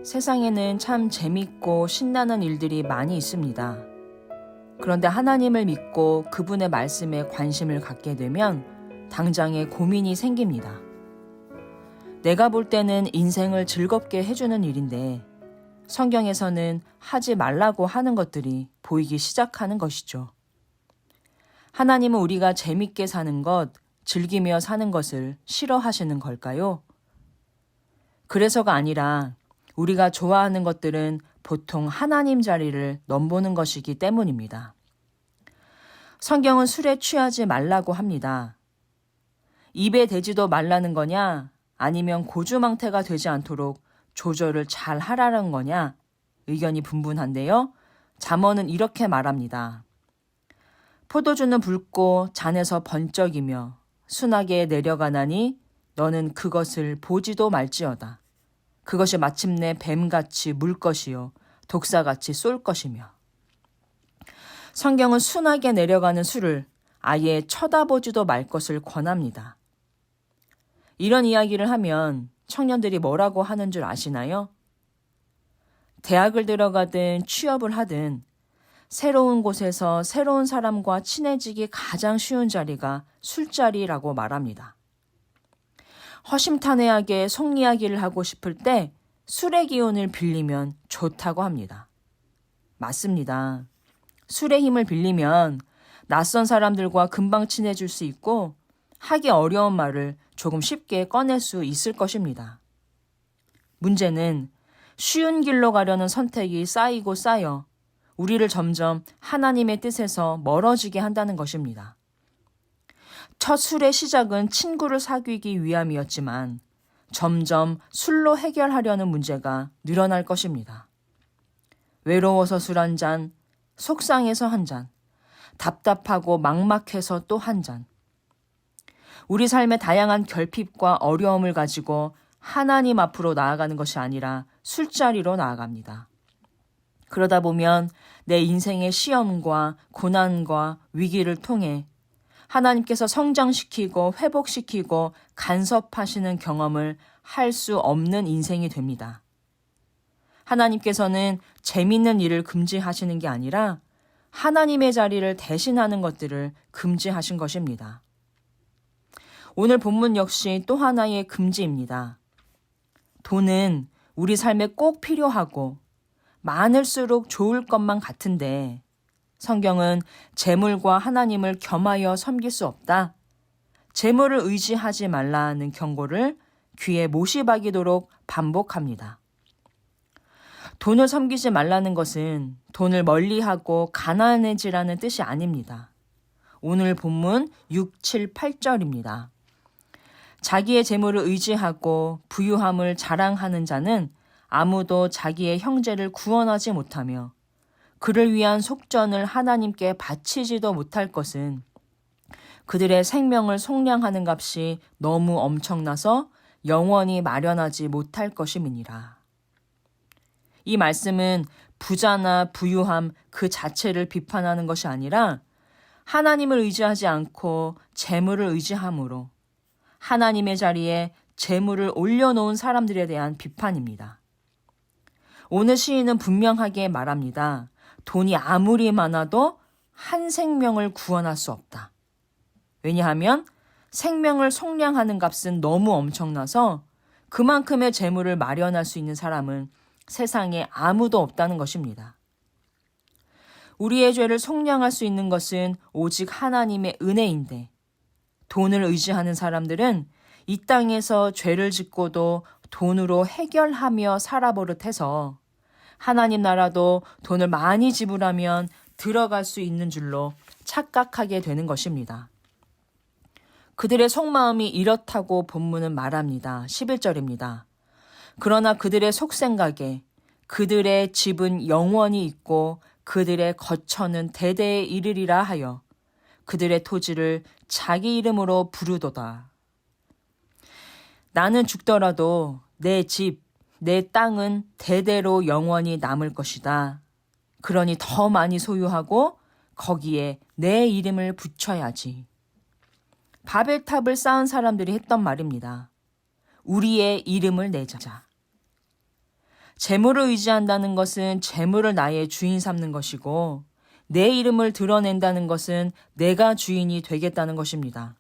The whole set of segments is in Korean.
세상에는 참 재밌고 신나는 일들이 많이 있습니다. 그런데 하나님을 믿고 그분의 말씀에 관심을 갖게 되면 당장에 고민이 생깁니다. 내가 볼 때는 인생을 즐겁게 해주는 일인데 성경에서는 하지 말라고 하는 것들이 보이기 시작하는 것이죠. 하나님은 우리가 재밌게 사는 것, 즐기며 사는 것을 싫어하시는 걸까요? 그래서가 아니라 우리가 좋아하는 것들은 보통 하나님 자리를 넘보는 것이기 때문입니다. 성경은 술에 취하지 말라고 합니다. 입에 대지도 말라는 거냐, 아니면 고주망태가 되지 않도록 조절을 잘 하라는 거냐, 의견이 분분한데요. 잠언은 이렇게 말합니다. 포도주는 붉고 잔에서 번쩍이며 순하게 내려가나니 너는 그것을 보지도 말지어다. 그것이 마침내 뱀같이 물 것이요 독사같이 쏠 것이며. 성경은 순하게 내려가는 술을 아예 쳐다보지도 말 것을 권합니다. 이런 이야기를 하면 청년들이 뭐라고 하는 줄 아시나요? 대학을 들어가든 취업을 하든 새로운 곳에서 새로운 사람과 친해지기 가장 쉬운 자리가 술자리라고 말합니다. 허심탄회하게 속 이야기를 하고 싶을 때 술의 기운을 빌리면 좋다고 합니다. 맞습니다. 술의 힘을 빌리면 낯선 사람들과 금방 친해질 수 있고 하기 어려운 말을 조금 쉽게 꺼낼 수 있을 것입니다. 문제는 쉬운 길로 가려는 선택이 쌓이고 쌓여 우리를 점점 하나님의 뜻에서 멀어지게 한다는 것입니다. 첫 술의 시작은 친구를 사귀기 위함이었지만 점점 술로 해결하려는 문제가 늘어날 것입니다. 외로워서 술 한 잔, 속상해서 한 잔, 답답하고 막막해서 또 한 잔. 우리 삶의 다양한 결핍과 어려움을 가지고 하나님 앞으로 나아가는 것이 아니라 술자리로 나아갑니다. 그러다 보면 내 인생의 시험과 고난과 위기를 통해 하나님께서 성장시키고 회복시키고 간섭하시는 경험을 할 수 없는 인생이 됩니다. 하나님께서는 재밌는 일을 금지하시는 게 아니라 하나님의 자리를 대신하는 것들을 금지하신 것입니다. 오늘 본문 역시 또 하나의 금지입니다. 돈은 우리 삶에 꼭 필요하고 많을수록 좋을 것만 같은데 성경은 재물과 하나님을 겸하여 섬길 수 없다. 재물을 의지하지 말라는 경고를 귀에 못이 박이도록 반복합니다. 돈을 섬기지 말라는 것은 돈을 멀리하고 가난해지라는 뜻이 아닙니다. 오늘 본문 6, 7, 8절입니다. 자기의 재물을 의지하고 부유함을 자랑하는 자는 아무도 자기의 형제를 구원하지 못하며 그를 위한 속전을 하나님께 바치지도 못할 것은 그들의 생명을 속량하는 값이 너무 엄청나서 영원히 마련하지 못할 것임이니라. 이 말씀은 부자나 부유함 그 자체를 비판하는 것이 아니라 하나님을 의지하지 않고 재물을 의지함으로 하나님의 자리에 재물을 올려놓은 사람들에 대한 비판입니다. 오늘 시인은 분명하게 말합니다. 돈이 아무리 많아도 한 생명을 구원할 수 없다. 왜냐하면 생명을 속량하는 값은 너무 엄청나서 그만큼의 재물을 마련할 수 있는 사람은 세상에 아무도 없다는 것입니다. 우리의 죄를 속량할 수 있는 것은 오직 하나님의 은혜인데 돈을 의지하는 사람들은 이 땅에서 죄를 짓고도 돈으로 해결하며 살아버릇해서 하나님 나라도 돈을 많이 지불하면 들어갈 수 있는 줄로 착각하게 되는 것입니다. 그들의 속마음이 이렇다고 본문은 말합니다. 11절입니다. 그러나 그들의 속생각에 그들의 집은 영원히 있고 그들의 거처는 대대에 이르리라 하여 그들의 토지를 자기 이름으로 부르도다. 나는 죽더라도 내 집, 내 땅은 대대로 영원히 남을 것이다. 그러니 더 많이 소유하고 거기에 내 이름을 붙여야지. 바벨탑을 쌓은 사람들이 했던 말입니다. 우리의 이름을 내자. 재물을 의지한다는 것은 재물을 나의 주인 삼는 것이고 내 이름을 드러낸다는 것은 내가 주인이 되겠다는 것입니다.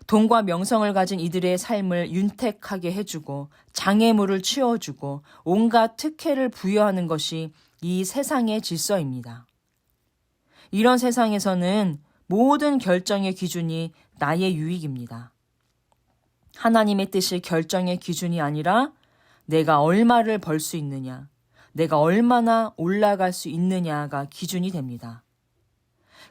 돈과 명성을 가진 이들의 삶을 윤택하게 해주고 장애물을 치워주고 온갖 특혜를 부여하는 것이 이 세상의 질서입니다. 이런 세상에서는 모든 결정의 기준이 나의 유익입니다. 하나님의 뜻이 결정의 기준이 아니라 내가 얼마를 벌 수 있느냐, 내가 얼마나 올라갈 수 있느냐가 기준이 됩니다.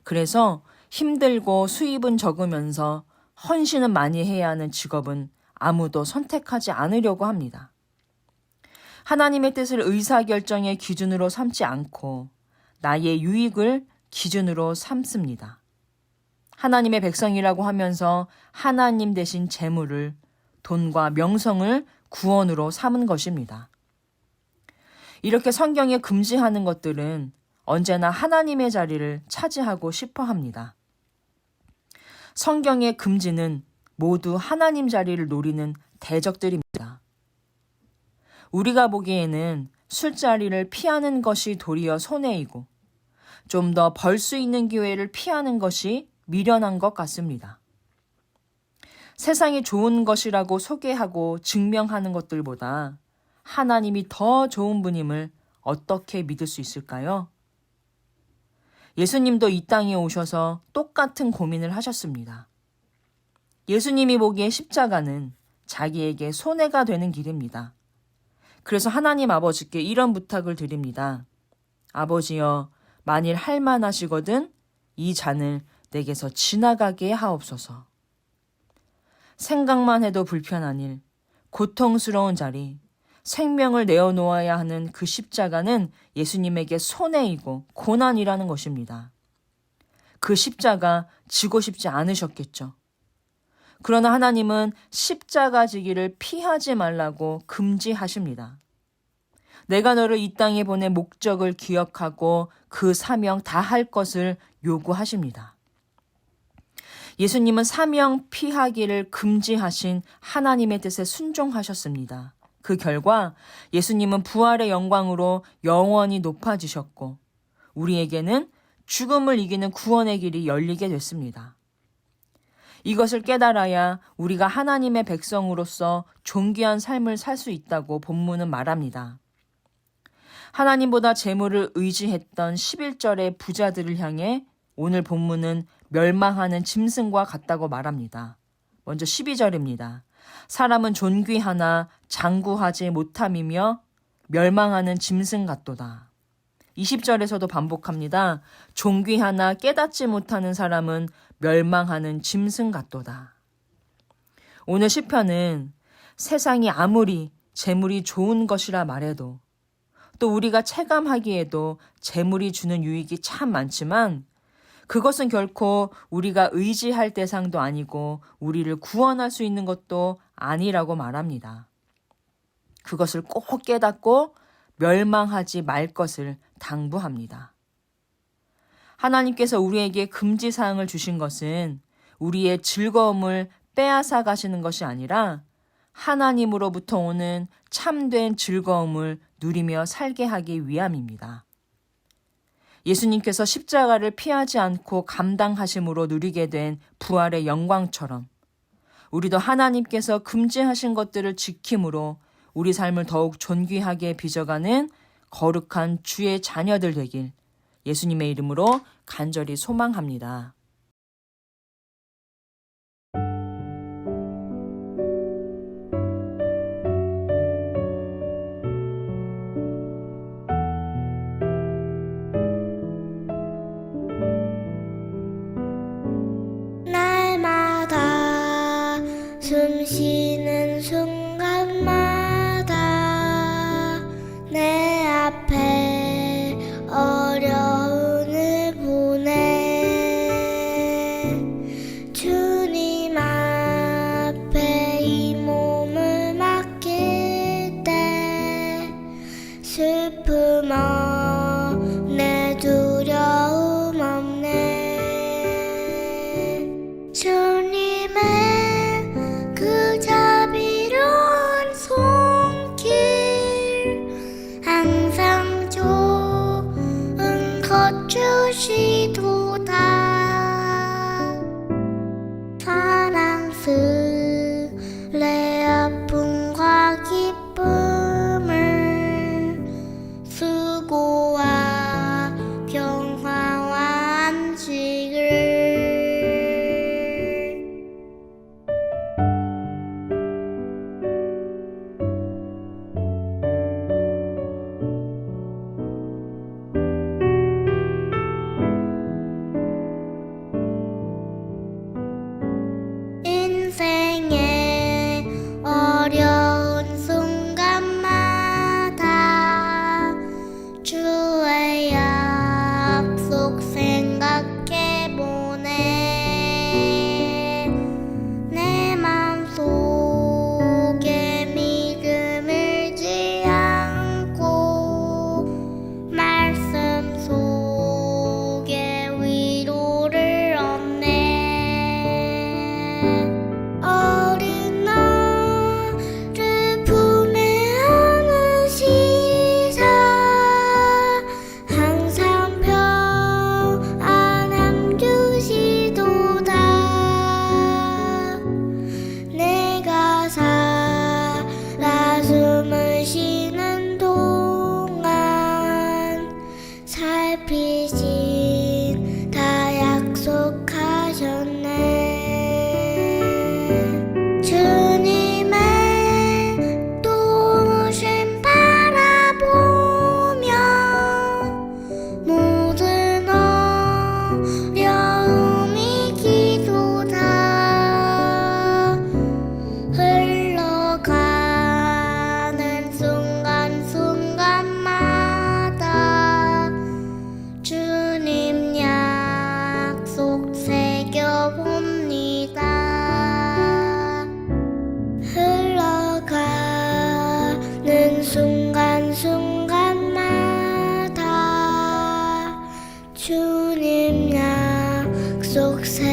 그래서 힘들고 수입은 적으면서 헌신은 많이 해야 하는 직업은 아무도 선택하지 않으려고 합니다. 하나님의 뜻을 의사결정의 기준으로 삼지 않고 나의 유익을 기준으로 삼습니다. 하나님의 백성이라고 하면서 하나님 대신 재물을, 돈과 명성을 구원으로 삼은 것입니다. 이렇게 성경에 금지하는 것들은 언제나 하나님의 자리를 차지하고 싶어 합니다. 성경의 금지는 모두 하나님 자리를 노리는 대적들입니다. 우리가 보기에는 술자리를 피하는 것이 도리어 손해이고 좀 더 벌 수 있는 기회를 피하는 것이 미련한 것 같습니다. 세상이 좋은 것이라고 소개하고 증명하는 것들보다 하나님이 더 좋은 분임을 어떻게 믿을 수 있을까요? 예수님도 이 땅에 오셔서 똑같은 고민을 하셨습니다. 예수님이 보기에 십자가는 자기에게 손해가 되는 길입니다. 그래서 하나님 아버지께 이런 부탁을 드립니다. 아버지여, 만일 할만하시거든 이 잔을 내게서 지나가게 하옵소서. 생각만 해도 불편한 일, 고통스러운 자리, 생명을 내어놓아야 하는 그 십자가는 예수님에게 손해이고 고난이라는 것입니다. 그 십자가 지고 싶지 않으셨겠죠. 그러나 하나님은 십자가 지기를 피하지 말라고 금지하십니다. 내가 너를 이 땅에 보낸 목적을 기억하고 그 사명 다할 것을 요구하십니다. 예수님은 사명 피하기를 금지하신 하나님의 뜻에 순종하셨습니다. 그 결과 예수님은 부활의 영광으로 영원히 높아지셨고 우리에게는 죽음을 이기는 구원의 길이 열리게 됐습니다. 이것을 깨달아야 우리가 하나님의 백성으로서 존귀한 삶을 살 수 있다고 본문은 말합니다. 하나님보다 재물을 의지했던 11절의 부자들을 향해 오늘 본문은 멸망하는 짐승과 같다고 말합니다. 먼저 12절입니다. 사람은 존귀하나 장구하지 못함이며 멸망하는 짐승 같도다. 20절에서도 반복합니다. 존귀하나 깨닫지 못하는 사람은 멸망하는 짐승 같도다. 오늘 시편은 세상이 아무리 재물이 좋은 것이라 말해도 또 우리가 체감하기에도 재물이 주는 유익이 참 많지만 그것은 결코 우리가 의지할 대상도 아니고 우리를 구원할 수 있는 것도 아니라고 말합니다. 그것을 꼭 깨닫고 멸망하지 말 것을 당부합니다. 하나님께서 우리에게 금지사항을 주신 것은 우리의 즐거움을 빼앗아 가시는 것이 아니라 하나님으로부터 오는 참된 즐거움을 누리며 살게 하기 위함입니다. 예수님께서 십자가를 피하지 않고 감당하심으로 누리게 된 부활의 영광처럼 우리도 하나님께서 금지하신 것들을 지킴으로 우리 삶을 더욱 존귀하게 빚어가는 거룩한 주의 자녀들 되길 예수님의 이름으로 간절히 소망합니다. 날마다 숨 쉬는 순간마다 내 앞에 어려움을 보내 속 새